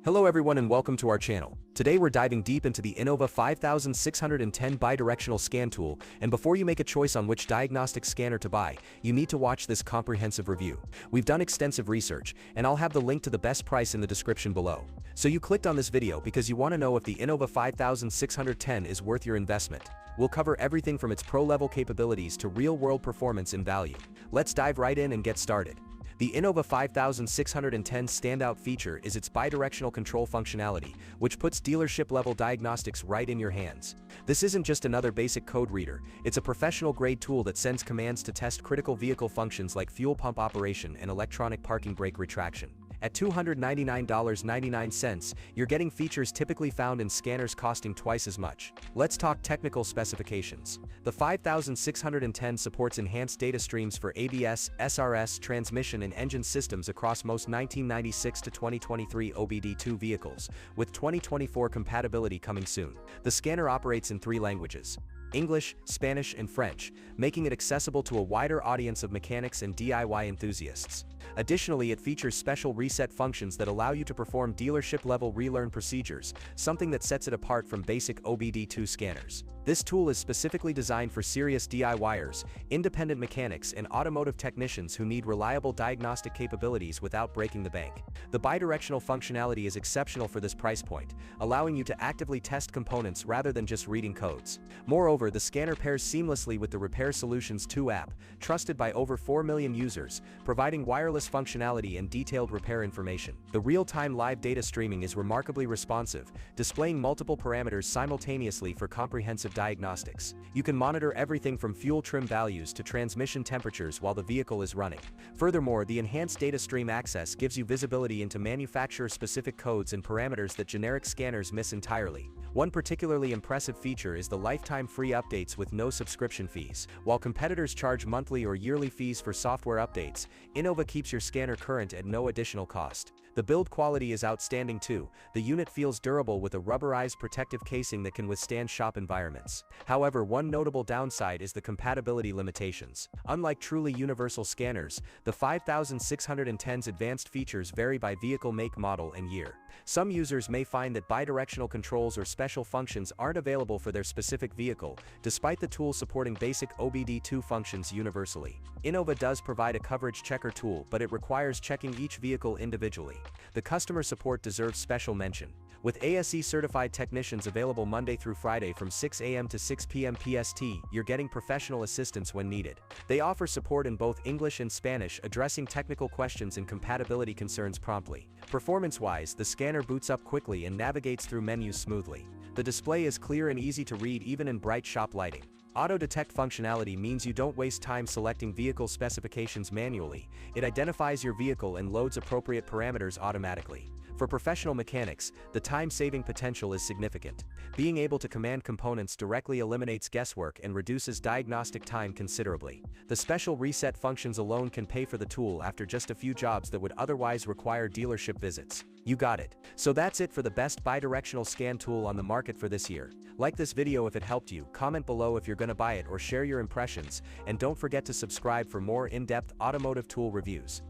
Hello everyone and welcome to our channel. Today we're diving deep into the Innova 5610 bidirectional scan tool, and before you make a choice on which diagnostic scanner to buy, you need to watch this comprehensive review. We've done extensive research, and I'll have the link to the best price in the description below. So you clicked on this video because you want to know if the Innova 5610 is worth your investment. We'll cover everything from its pro-level capabilities to real-world performance and value. Let's dive right in and get started. The Innova 5610 standout feature is its bidirectional control functionality, which puts dealership-level diagnostics right in your hands. This isn't just another basic code reader, it's a professional-grade tool that sends commands to test critical vehicle functions like fuel pump operation and electronic parking brake retraction. At $299.99, you're getting features typically found in scanners costing twice as much. Let's talk technical specifications. The 5610 supports enhanced data streams for ABS, SRS, transmission and engine systems across most 1996 to 2023 OBD2 vehicles, with 2024 compatibility coming soon. The scanner operates in 3 languages: English, Spanish, and French, making it accessible to a wider audience of mechanics and DIY enthusiasts. Additionally, it features special reset functions that allow you to perform dealership-level relearn procedures, something that sets it apart from basic OBD2 scanners. This tool is specifically designed for serious DIYers, independent mechanics, and automotive technicians who need reliable diagnostic capabilities without breaking the bank. The bidirectional functionality is exceptional for this price point, allowing you to actively test components rather than just reading codes. Moreover, the scanner pairs seamlessly with the Repair Solutions 2 app, trusted by over 4 million users, providing wireless functionality and detailed repair information. The real-time live data streaming is remarkably responsive, displaying multiple parameters simultaneously for comprehensive diagnostics. You can monitor everything from fuel trim values to transmission temperatures while the vehicle is running. Furthermore, the enhanced data stream access gives you visibility into manufacturer-specific codes and parameters that generic scanners miss entirely. One particularly impressive feature is the lifetime free updates with no subscription fees. While competitors charge monthly or yearly fees for software updates, Innova keeps your scanner current at no additional cost. The build quality is outstanding too. The unit feels durable with a rubberized protective casing that can withstand shop environments. However, one notable downside is the compatibility limitations. Unlike truly universal scanners, the 5610's advanced features vary by vehicle make, model, and year. Some users may find that bidirectional controls or special functions aren't available for their specific vehicle, despite the tool supporting basic OBD2 functions universally. Innova does provide a coverage checker tool, but it requires checking each vehicle individually. The customer support deserves special mention. With ASE-certified technicians available Monday through Friday from 6 a.m. to 6 p.m. PST, you're getting professional assistance when needed. They offer support in both English and Spanish, addressing technical questions and compatibility concerns promptly. Performance-wise, the scanner boots up quickly and navigates through menus smoothly. The display is clear and easy to read even in bright shop lighting. Auto-detect functionality means you don't waste time selecting vehicle specifications manually. It identifies your vehicle and loads appropriate parameters automatically. For professional mechanics, the time-saving potential is significant. Being able to command components directly eliminates guesswork and reduces diagnostic time considerably. The special reset functions alone can pay for the tool after just a few jobs that would otherwise require dealership visits. You got it. So that's it for the best bidirectional scan tool on the market for this year. Like this video if it helped you, comment below if you're gonna buy it or share your impressions, and don't forget to subscribe for more in-depth automotive tool reviews.